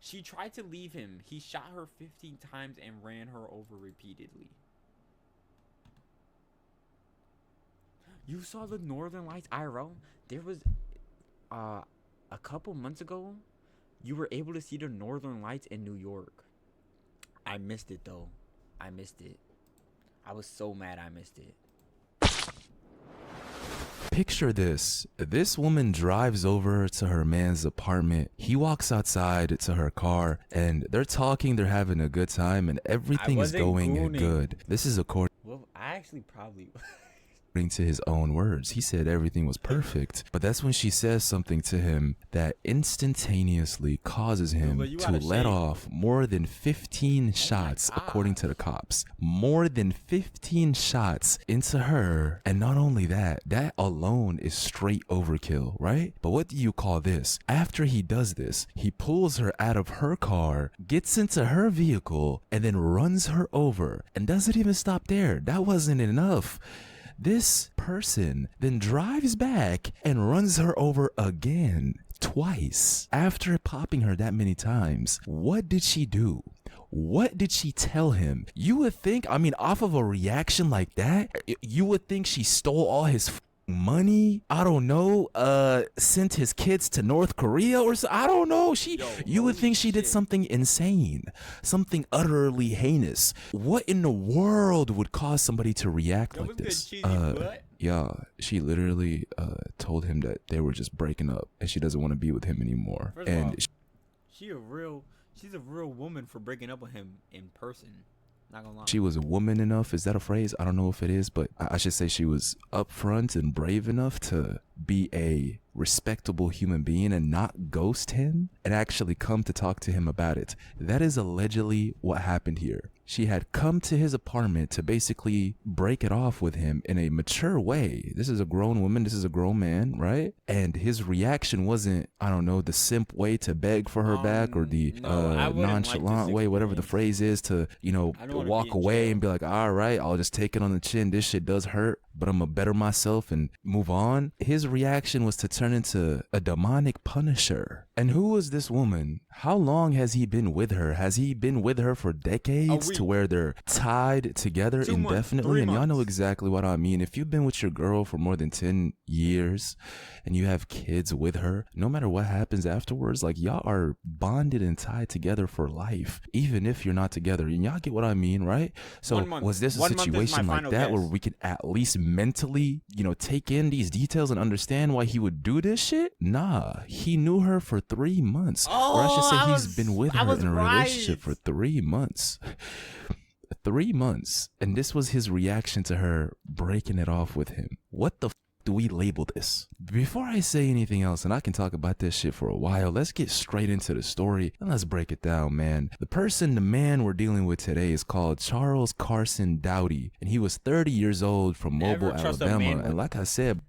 She tried to leave him. He shot her 15 times and ran her over repeatedly. You saw the Northern Lights IRL? There was a couple months ago, you were able to see the Northern Lights in New York. I missed it though. I missed it. I was so mad I missed it. Picture this. This woman drives over to her man's apartment. He walks outside to her car and they're talking, they're having a good time, and everything is going good. This is according I actually probably to his own words. He said everything was perfect, but that's when she says something to him that instantaneously causes him to let off more than 15 shots, according to the cops. More than 15 shots into her. And not only that, that alone is straight overkill, right? But what do you call this? After he does this, he pulls her out of her car, gets into her vehicle, and then runs her over, and doesn't even stop there. That wasn't enough. This person then drives back and runs her over again, twice. After popping her that many times, what did she do? What did she tell him? You would think, I mean, off of a reaction like that, you would think she stole all his money, I don't know, sent his kids to North Korea or so. I don't know. You would think she did something insane, something utterly heinous. What in the world would cause somebody to react like this? Yeah, she literally told him that they were just breaking up and she doesn't want to be with him anymore. And she's a real woman for breaking up with him in person. Not gonna lie. She was a woman enough, is that a phrase? I don't know if it is, but I should say she was upfront and brave enough to be a respectable human being and not ghost him and actually come to talk to him about it. That is allegedly what happened here. She had come to his apartment to basically break it off with him in a mature way. This is a grown woman, this is a grown man, right? And his reaction wasn't, I don't know, the simp way to beg for her back, or the nonchalant way, whatever the phrase is, to, you know, walk away and be like, all right, I'll just take it on the chin. This shit does hurt, but I'm gonna better myself and move on. His reaction was to turn into a demonic punisher. And who was this woman? How long has he been with her? Has he been with her for decades to where they're tied together indefinitely? And y'all know exactly what I mean. If you've been with your girl for more than 10 years and you have kids with her, no matter what happens afterwards, like, y'all are bonded and tied together for life, even if you're not together. And y'all get what I mean, right? So was this a situation like that where we could at least mentally, you know, take in these details and understand why he would do this shit? Nah, he knew her for 3 months. Or I should say he's been with her in a relationship for 3 months. 3 months. And this was his reaction to her breaking it off with him. What the do we label this? Before I say anything else, and I can talk about this shit for a while, let's get straight into the story and let's break it down, man. The man we're dealing with today is called Charles Carson Dowdy, and he was 30 years old from Mobile, Alabama. And like I said,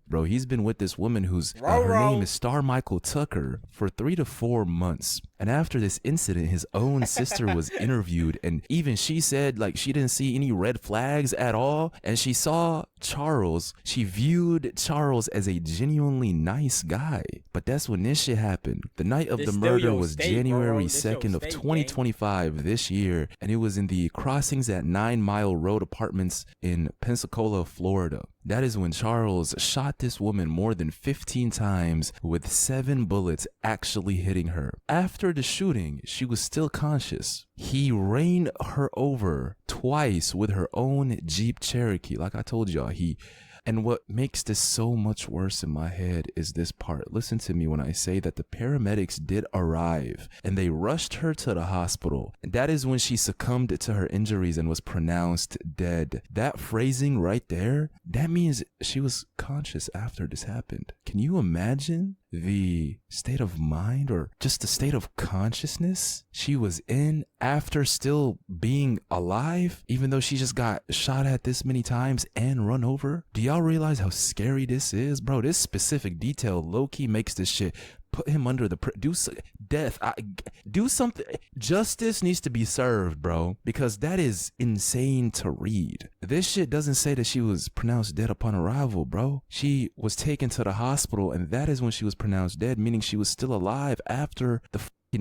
bro, he's been with this woman whose her name is Star Michael Tucker for 3 to 4 months. And after this incident, his own sister was interviewed, and even she said, like, she didn't see any red flags at all. And she saw Charles, she viewed Charles as a genuinely nice guy. But that's when this shit happened. The night of the murder was January 2nd of 2025 this year, and it was in the Crossings at 9 Mile Road apartments in Pensacola, Florida. That is when Charles shot this woman more than 15 times with 7 bullets actually hitting her. After the shooting, she was still conscious. He ran her over twice with her own Jeep Cherokee. Like I told y'all, and what makes this so much worse in my head is this part. Listen to me when I say that the paramedics did arrive and they rushed her to the hospital. And that is when she succumbed to her injuries and was pronounced dead. That phrasing right there, that means she was conscious after this happened. Can you imagine the state of mind, or just the state of consciousness she was in after still being alive, even though she just got shot at this many times and run over? Do y'all realize how scary this is? Bro, this specific detail low-key makes this shit put him under the death. Do something. Justice needs to be served, bro, because that is insane to read. This shit doesn't say that she was pronounced dead upon arrival, bro. She was taken to the hospital, and that is when she was pronounced dead, meaning she was still alive after the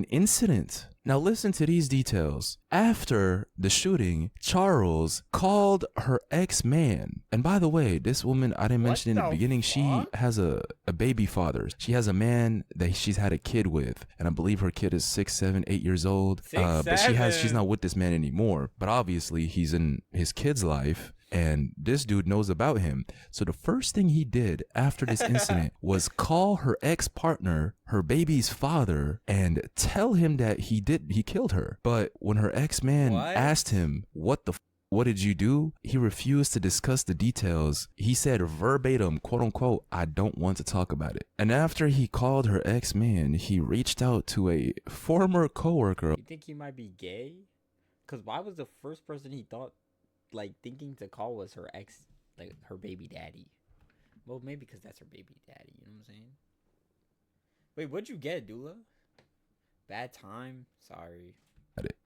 incident. Now listen to these details. After the shooting, Charles called her ex-man. And by the way, this woman, I didn't mention in the beginning, she has a baby father. She has a man that she's had a kid with. And I believe her kid is 6, 7, 8 years old. But she's not with this man anymore. But obviously he's in his kid's life. And this dude knows about him. So the first thing he did after this incident was call her ex-partner, her baby's father, and tell him that he killed her. But when her ex-man asked him, what did you do? He refused to discuss the details. He said verbatim, quote unquote, I don't want to talk about it. And after he called her ex-man, he reached out to a former coworker. You think he might be gay? Because why was the first person he thought thinking to call was her ex, like her baby daddy? Well, maybe because that's her baby daddy, you know what I'm saying? Wait, what'd you get, Dula? Bad time? Sorry.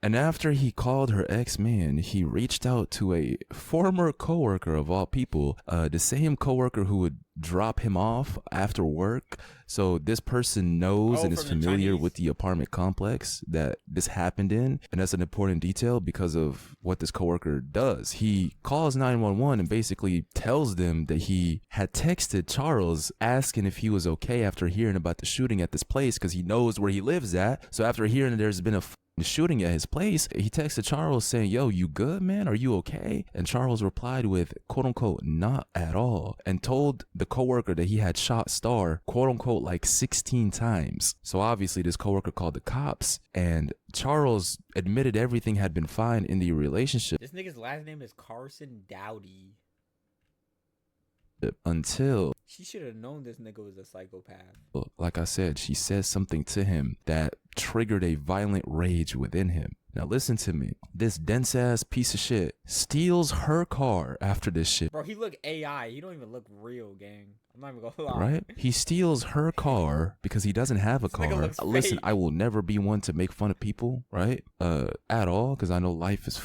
And after he called her ex-man, he reached out to a former coworker of all people, the same coworker who would drop him off after work. So this person knows and is familiar with the apartment complex that this happened in. And that's an important detail because of what this coworker does. He calls 911 and basically tells them that he had texted Charles asking if he was okay after hearing about the shooting at this place because he knows where he lives at. So after hearing there's been a shooting at his place, he texted Charles saying, yo, you good, man? Are you okay? And Charles replied with, quote unquote, not at all, and told the coworker that he had shot Star, quote unquote, like 16 times. So obviously this coworker called the cops, and Charles admitted everything had been fine in the relationship. This nigga's last name is Carson Dowdy. Until she should have known this nigga was a psychopath. Like I said, she says something to him that triggered a violent rage within him. Now listen to me. This dense ass piece of shit steals her car after this shit. Bro, he look AI. He don't even look real, gang. I'm not even gonna lie. Right? He steals her car because he doesn't have a car. Listen, I will never be one to make fun of people, right? At all, because I know life is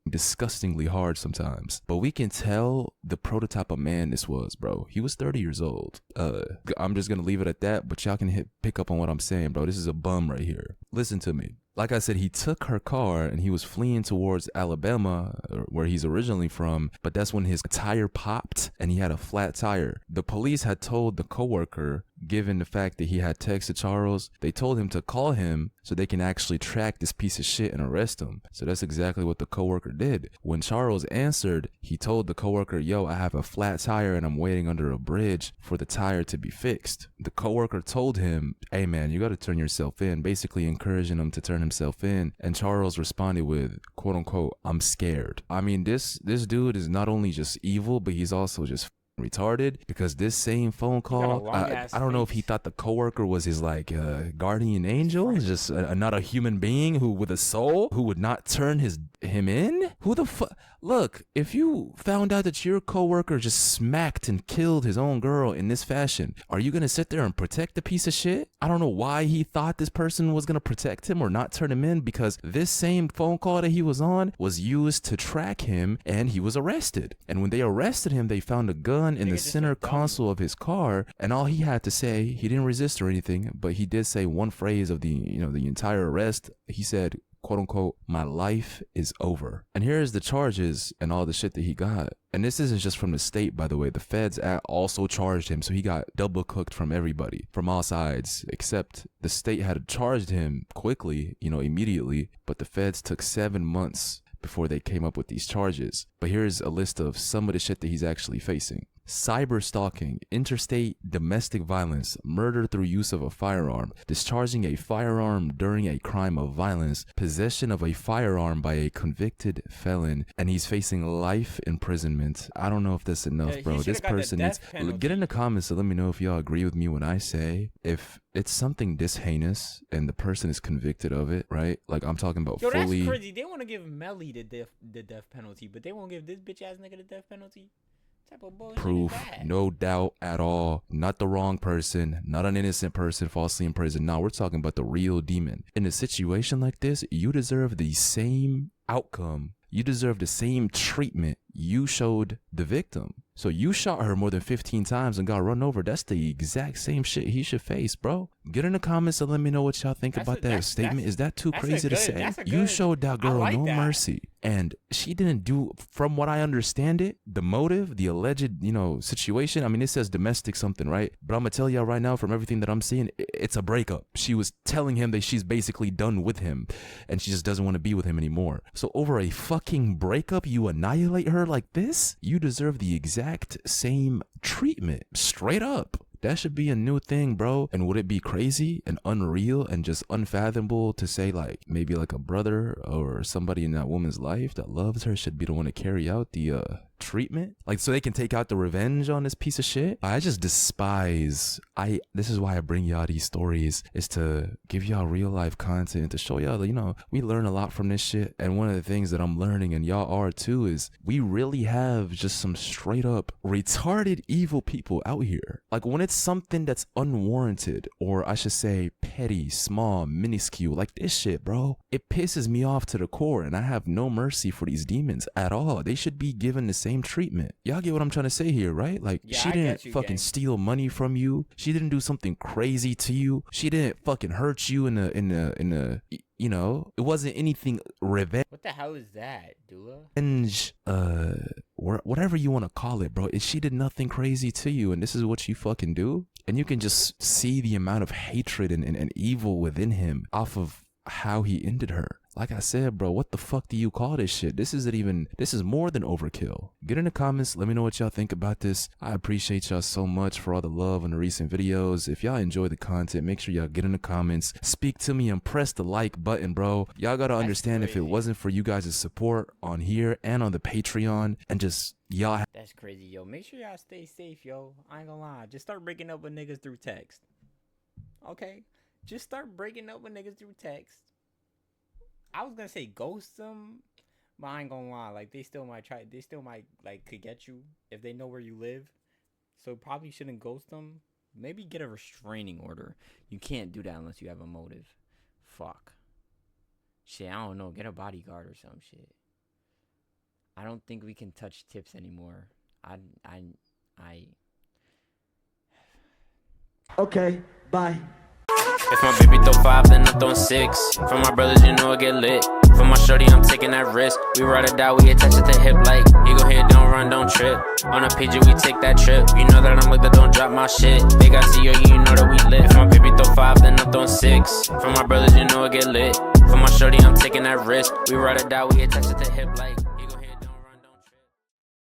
disgustingly hard sometimes, but we can tell the prototype of man this was, bro. He was 30 years old. I'm just gonna leave it at that, but y'all can pick up on what I'm saying, bro. This is a bum right here. Listen to me. Like I said, he took her car and he was fleeing towards Alabama, where he's originally from, but that's when his tire popped and he had a flat tire. The police had told the coworker, given the fact that he had texted Charles, they told him to call him so they can actually track this piece of shit and arrest him. So that's exactly what the coworker did. When Charles answered, he told the coworker, yo, I have a flat tire and I'm waiting under a bridge for the tire to be fixed. The coworker told him, hey man, you got to turn yourself in, basically encouraging him to turn himself in. And Charles responded with, quote unquote, I'm scared. I mean, this dude is not only just evil, but he's also just retarded, because this same phone call, I don't know if he thought the coworker was his like guardian angel, just not a human being who with a soul who would not turn him in. Who the fuck? Look, if you found out that your coworker just smacked and killed his own girl in this fashion, are you gonna sit there and protect the piece of shit? I don't know why he thought this person was gonna protect him or not turn him in, because this same phone call that he was on was used to track him and he was arrested. And when they arrested him, they found a gun in the center console of his car, and all he had to say, he didn't resist or anything, but he did say one phrase of the entire arrest. He said, quote unquote, my life is over. And here's the charges and all the shit that he got. And this isn't just from the state, by the way. The feds also charged him, so he got double cooked from everybody, from all sides, except the state had charged him quickly, immediately, but the feds took 7 months before they came up with these charges. But here's a list of some of the shit that he's actually facing. Cyber stalking, interstate domestic violence, murder through use of a firearm, discharging a firearm during a crime of violence, possession of a firearm by a convicted felon, and he's facing life imprisonment. I don't know if that's enough, bro. This person needs... Get in the comments and let me know if y'all agree with me when I say, if it's something this heinous and the person is convicted of it, right? Like, I'm talking about fully... That's crazy. They want to give Melly the death penalty, but they won't give this bitch ass nigga the death penalty. What type of bullshit Proof, is that? no doubt at all. Not the wrong person, not an innocent person falsely imprisoned. No, we're talking about the real demon. In a situation like this, you deserve the same outcome. You deserve the same treatment you showed the victim. So you shot her more than 15 times and got run over. That's the exact same shit he should face, bro. Get in the comments and let me know what y'all think about that statement. Is that too crazy to say? You showed that girl no mercy. And she didn't do, from what I understand it, the motive, the alleged, situation. I mean, it says domestic something, right? But I'm going to tell y'all right now, from everything that I'm seeing, it's a breakup. She was telling him that she's basically done with him and she just doesn't want to be with him anymore. So over a fucking breakup, you annihilate her like this? You deserve the exact same treatment, straight up. That should be a new thing, bro. And would it be crazy and unreal and just unfathomable to say, like, maybe like a brother or somebody in that woman's life that loves her should be the one to carry out the treatment, like, so they can take out the revenge on this piece of shit? I just despise. This is why I bring y'all these stories, is to give y'all real life content, to show y'all that, we learn a lot from this shit. And one of the things that I'm learning, and y'all are too, is we really have just some straight up retarded evil people out here. Like, when it's something that's unwarranted, or I should say petty, small, minuscule, like this shit, bro, it pisses me off to the core, and I have no mercy for these demons at all. They should be given the same treatment. Y'all get what I'm trying to say here, right? Like, yeah, she didn't fucking steal money from you. She didn't do something crazy to you. She didn't fucking hurt you in a it wasn't anything revenge. What the hell is that, Dula? Revenge, whatever you want to call it, bro. She did nothing crazy to you, and this is what you fucking do? And you can just see the amount of hatred and evil within him off of how he ended her. Like I said, bro, what the fuck do you call this shit? This is more than overkill. Get in the comments. Let me know what y'all think about this. I appreciate y'all so much for all the love on the recent videos. If y'all enjoy the content, make sure y'all get in the comments, speak to me, and press the like button, bro. Y'all gotta understand, if it wasn't for you guys' support on here and on the Patreon, and just y'all. That's crazy, yo. Make sure y'all stay safe, yo. I ain't gonna lie. Just start breaking up with niggas through text. Okay? Just start breaking up with niggas through text. I was gonna say ghost them, but I ain't gonna lie. Like, they still might like could get you if they know where you live. So probably shouldn't ghost them. Maybe get a restraining order. You can't do that unless you have a motive. Fuck. Shit, I don't know. Get a bodyguard or some shit. I don't think we can touch tips anymore. Okay, bye. If my baby throw 5, then I'm throwing 6. For my brothers, you know I get lit. For my shorty, I'm taking that risk. We ride or die, we attach it to hip like you go here, don't run, don't trip. On a PG, we take that trip. You know that I'm like that, don't drop my shit. Big I see you, you know that we lit. If my baby throw 5, then I'm throwing 6. For my brothers, you know I get lit. For my shorty, I'm taking that risk. We ride or die, we attach it to hip like